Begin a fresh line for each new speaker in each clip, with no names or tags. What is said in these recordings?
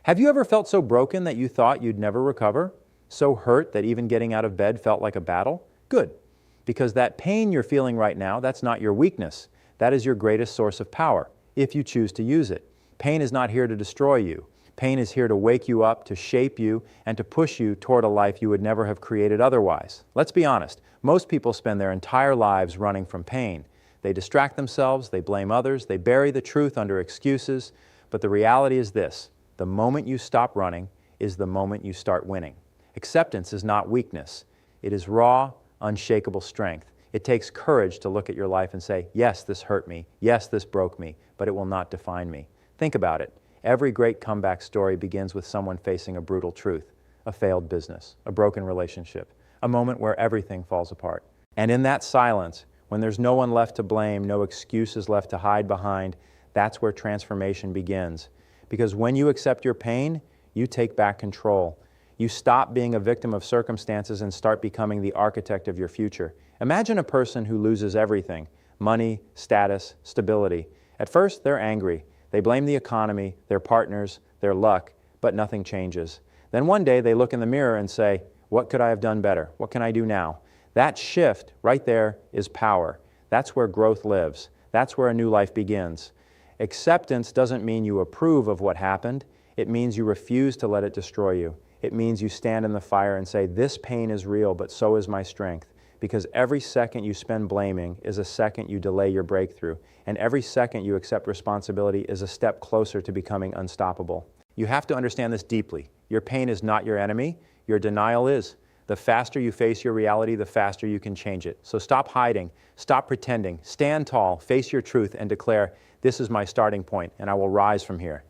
Have you ever felt so broken that you thought you'd never recover? So hurt that even getting out of bed felt like a battle? Good, because that pain you're feeling right now, that's not your weakness. That is your greatest source of power, if you choose to use it. Pain is not here to destroy you. Pain is here to wake you up, to shape you, and to push you toward a life you would never have created otherwise. Let's be honest, most people spend their entire lives running from pain. They distract themselves, they blame others, they bury the truth under excuses, but the reality is this: the moment you stop running is the moment you start winning. Acceptance is not weakness. It is raw, unshakable strength. It takes courage to look at your life and say, yes, this hurt me, yes, this broke me, but it will not define me. Think about it. Every great comeback story begins with someone facing a brutal truth, a failed business, a broken relationship, a moment where everything falls apart. And in that silence, when there's no one left to blame, no excuses left to hide behind, that's where transformation begins. Because when you accept your pain, you take back control. You stop being a victim of circumstances and start becoming the architect of your future. Imagine a person who loses everything: money, status, stability. At first, they're angry. They blame the economy, their partners, their luck, but nothing changes. Then one day they look in the mirror and say, what could I have done better? What can I do now? That shift right there is power. That's where growth lives. That's where a new life begins. Acceptance doesn't mean you approve of what happened. It means you refuse to let it destroy you. It means you stand in the fire and say, this pain is real, but so is my strength. Because every second you spend blaming is a second you delay your breakthrough. And every second you accept responsibility is a step closer to becoming unstoppable. You have to understand this deeply. Your pain is not your enemy. Your denial is. The faster you face your reality, the faster you can change it. So stop hiding, stop pretending, stand tall, face your truth, and declare, this is my starting point, and I will rise from here.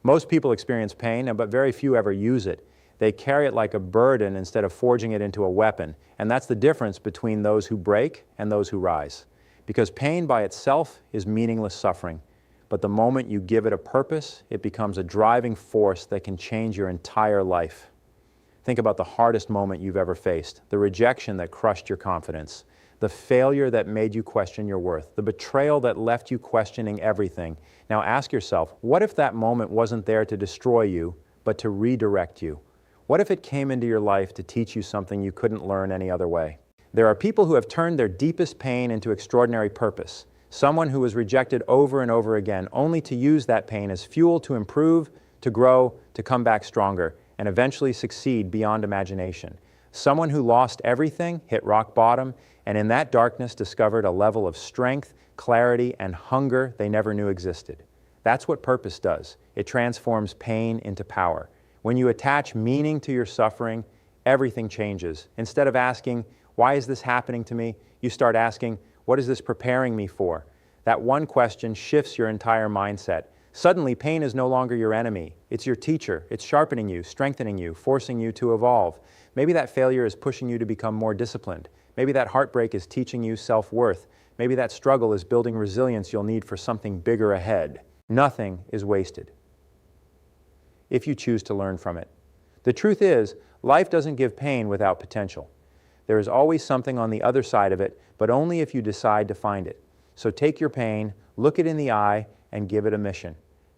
Most people experience pain, but very few ever use it. They carry it like a burden instead of forging it into a weapon. And that's the difference between those who break and those who rise. Because pain by itself is meaningless suffering. But the moment you give it a purpose, it becomes a driving force that can change your entire life. Think about the hardest moment you've ever faced, the rejection that crushed your confidence, the failure that made you question your worth, the betrayal that left you questioning everything. Now ask yourself, what if that moment wasn't there to destroy you, but to redirect you? What if it came into your life to teach you something you couldn't learn any other way? There are people who have turned their deepest pain into extraordinary purpose. Someone who was rejected over and over again, only to use that pain as fuel to improve, to grow, to come back stronger, and eventually succeed beyond imagination. Someone who lost everything, hit rock bottom, and in that darkness discovered a level of strength, clarity, and hunger they never knew existed. That's what purpose does. It transforms pain into power. When you attach meaning to your suffering, everything changes. Instead of asking, why is this happening to me? You start asking, what is this preparing me for? That one question shifts your entire mindset. Suddenly, pain is no longer your enemy. It's your teacher. It's sharpening you, strengthening you, forcing you to evolve. Maybe that failure is pushing you to become more disciplined. Maybe that heartbreak is teaching you self-worth. Maybe that struggle is building resilience you'll need for something bigger ahead. Nothing is wasted if you choose to learn from it. The truth is, life doesn't give pain without potential. There is always something on the other side of it, but only if you decide to find it. So take your pain, look it in the eye, and give it a mission.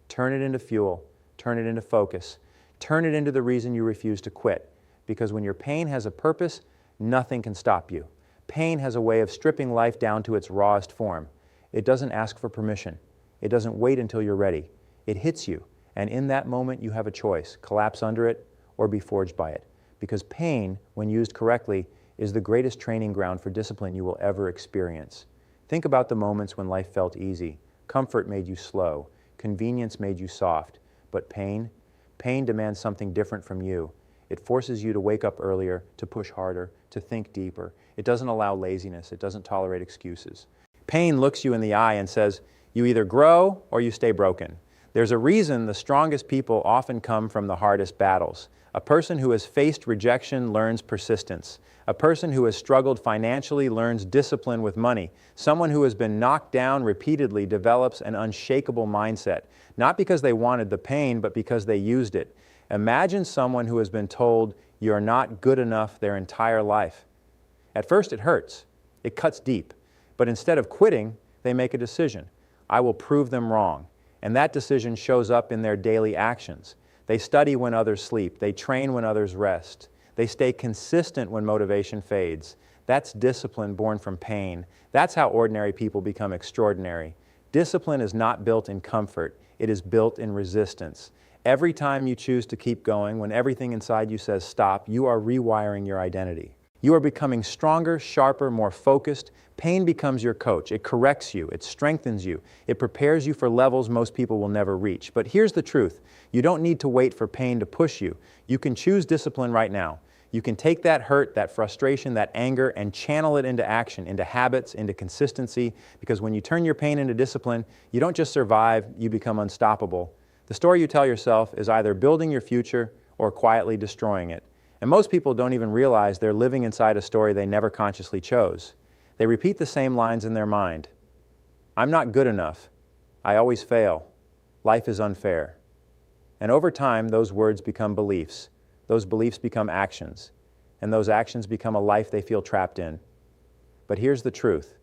Turn it into fuel. Turn it into focus. Turn it into the reason you refuse to quit. Because when your pain has a purpose, nothing can stop you. Pain has a way of stripping life down to its rawest form. It doesn't ask for permission. It doesn't wait until you're ready. It hits you, and in that moment you have a choice: collapse under it or be forged by it. Because pain, when used correctly, is the greatest training ground for discipline you will ever experience. Think about the moments when life felt easy. Comfort made you slow. Convenience made you soft. But pain demands something different from you. It forces you to wake up earlier, to push harder, to think deeper. It doesn't allow laziness. It doesn't tolerate excuses. Pain looks you in the eye and says, you either grow or you stay broken. There's a reason the strongest people often come from the hardest battles. A person who has faced rejection learns persistence. A person who has struggled financially learns discipline with money. Someone who has been knocked down repeatedly develops an unshakable mindset, not because they wanted the pain, but because they used it. Imagine someone who has been told you're not good enough their entire life. At first it hurts. It cuts deep. But instead of quitting, they make a decision. I will prove them wrong. And that decision shows up in their daily actions. They study when others sleep. They train when others rest. They stay consistent when motivation fades. That's discipline born from pain. That's how ordinary people become extraordinary. Discipline is not built in comfort. It is built in resistance. Every time you choose to keep going, when everything inside you says stop, you are rewiring your identity. You are becoming stronger, sharper, more focused. Pain becomes your coach. It corrects you. It strengthens you. It prepares you for levels most people will never reach. But here's the truth. You don't need to wait for pain to push you. You can choose discipline right now. You can take that hurt, that frustration, that anger, and channel it into action, into habits, into consistency, because when you turn your pain into discipline, you don't just survive, you become unstoppable. The story you tell yourself is either building your future or quietly destroying it. And most people don't even realize they're living inside a story they never consciously chose. They repeat the same lines in their mind. I'm not good enough. I always fail. Life is unfair. And over time, those words become beliefs. Those beliefs become actions. And those actions become a life they feel trapped in. But here's the truth.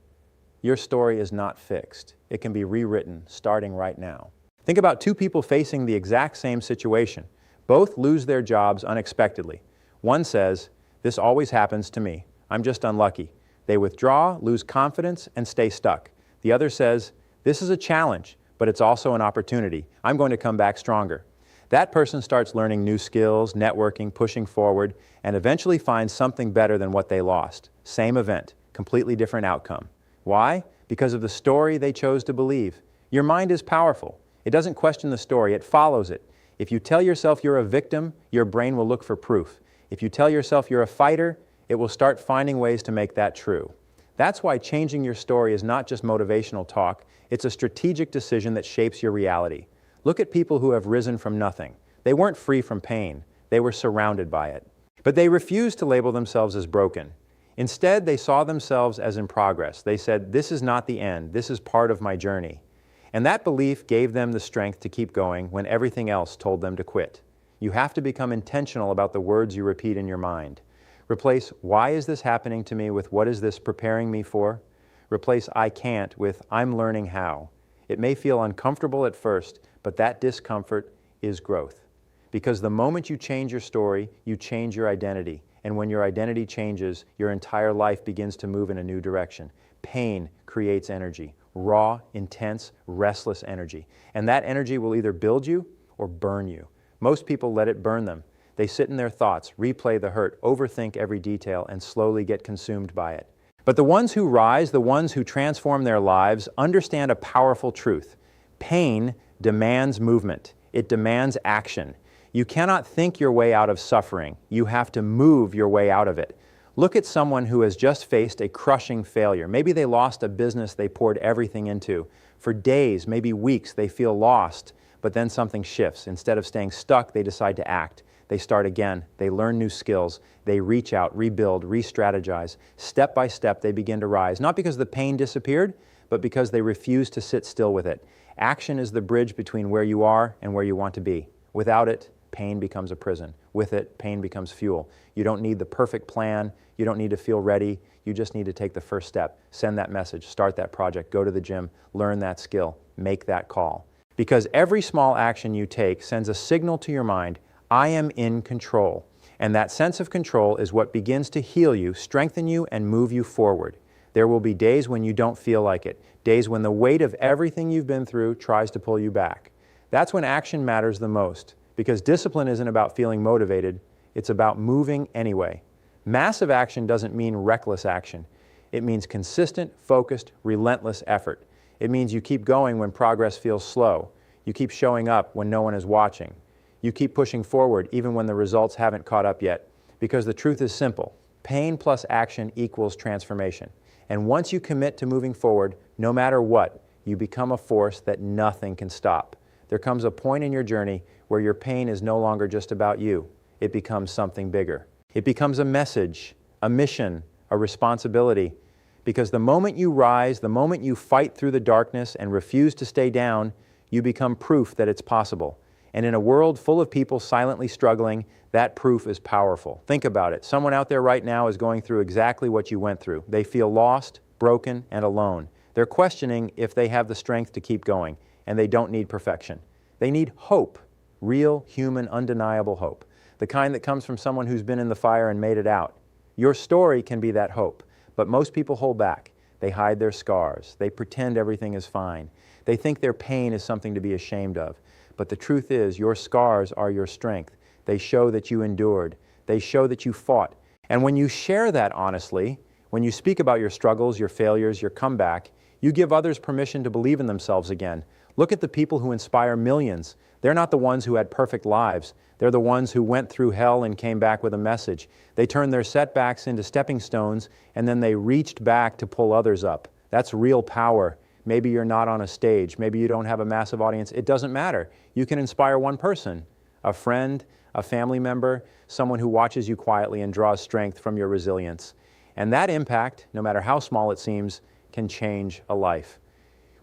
Your story is not fixed. It can be rewritten starting right now. Think about two people facing the exact same situation. Both lose their jobs unexpectedly. One says, "This always happens to me. I'm just unlucky." They withdraw, lose confidence, and stay stuck. The other says, "This is a challenge, but it's also an opportunity. I'm going to come back stronger." That person starts learning new skills, networking, pushing forward, and eventually finds something better than what they lost. Same event, completely different outcome. Why? Because of the story they chose to believe. Your mind is powerful. It doesn't question the story, it follows it. If you tell yourself you're a victim, your brain will look for proof. If you tell yourself you're a fighter, it will start finding ways to make that true. That's why changing your story is not just motivational talk, it's a strategic decision that shapes your reality. Look at people who have risen from nothing. They weren't free from pain, they were surrounded by it. But they refused to label themselves as broken. Instead, they saw themselves as in progress. They said, "This is not the end, this is part of my journey." And that belief gave them the strength to keep going when everything else told them to quit. You have to become intentional about the words you repeat in your mind. Replace "Why is this happening to me?" with "What is this preparing me for?" Replace "I can't" with "I'm learning how." It may feel uncomfortable at first, but that discomfort is growth. Because the moment you change your story, you change your identity. And when your identity changes, your entire life begins to move in a new direction. Pain creates energy. Raw, intense, restless energy. And that energy will either build you or burn you. Most people let it burn them. They sit in their thoughts, replay the hurt, overthink every detail, and slowly get consumed by it. But the ones who rise, the ones who transform their lives, understand a powerful truth. Pain demands movement. It demands action. You cannot think your way out of suffering. You have to move your way out of it. Look at someone who has just faced a crushing failure. Maybe they lost a business they poured everything into. For days, maybe weeks, they feel lost, but then something shifts. Instead of staying stuck, they decide to act. They start again. They learn new skills. They reach out, rebuild, re-strategize. Step by step, they begin to rise. Not because the pain disappeared, but because they refuse to sit still with it. Action is the bridge between where you are and where you want to be. Without it, pain becomes a prison. With it, pain becomes fuel. You don't need the perfect plan. You don't need to feel ready. You just need to take the first step. Send that message, start that project, go to the gym, learn that skill, make that call. Because every small action you take sends a signal to your mind, I am in control. And that sense of control is what begins to heal you, strengthen you, and move you forward. There will be days when you don't feel like it, days when the weight of everything you've been through tries to pull you back. That's when action matters the most. Because discipline isn't about feeling motivated, it's about moving anyway. Massive action doesn't mean reckless action. It means consistent, focused, relentless effort. It means you keep going when progress feels slow. You keep showing up when no one is watching. You keep pushing forward even when the results haven't caught up yet. Because the truth is simple. Pain plus action equals transformation. And once you commit to moving forward, no matter what, you become a force that nothing can stop. There comes a point in your journey where your pain is no longer just about you. It becomes something bigger. It becomes a message, a mission, a responsibility. Because the moment you rise, the moment you fight through the darkness and refuse to stay down, you become proof that it's possible. And in a world full of people silently struggling, that proof is powerful. Think about it. Someone out there right now is going through exactly what you went through. They feel lost, broken, and alone. They're questioning if they have the strength to keep going. And they don't need perfection. They need hope. real, human, undeniable hope, the kind that comes from someone who's been in the fire and made it out. Your story can be that hope, but most people hold back. They hide their scars. They pretend everything is fine. They think their pain is something to be ashamed of. But the truth is, your scars are your strength. They show that you endured. They show that you fought. And when you share that honestly, when you speak about your struggles, your failures, your comeback, you give others permission to believe in themselves again. Look at the people who inspire millions. They're not the ones who had perfect lives. They're the ones who went through hell and came back with a message. They turned their setbacks into stepping stones, and then they reached back to pull others up. That's real power. Maybe you're not on a stage. Maybe you don't have a massive audience. It doesn't matter. You can inspire one person, a friend, a family member, someone who watches you quietly and draws strength from your resilience. And that impact, no matter how small it seems, can change a life.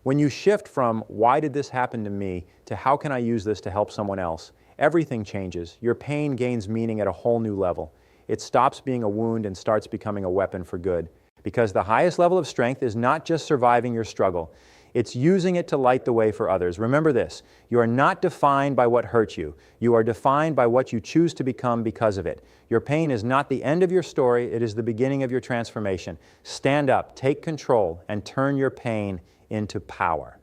When you shift from, why did this happen to me, to how can I use this to help someone else, everything changes. Your pain gains meaning at a whole new level. It stops being a wound and starts becoming a weapon for good. Because the highest level of strength is not just surviving your struggle. It's using it to light the way for others. Remember this, you are not defined by what hurt you. You are defined by what you choose to become because of it. Your pain is not the end of your story, it is the beginning of your transformation. Stand up, take control, and turn your pain into power.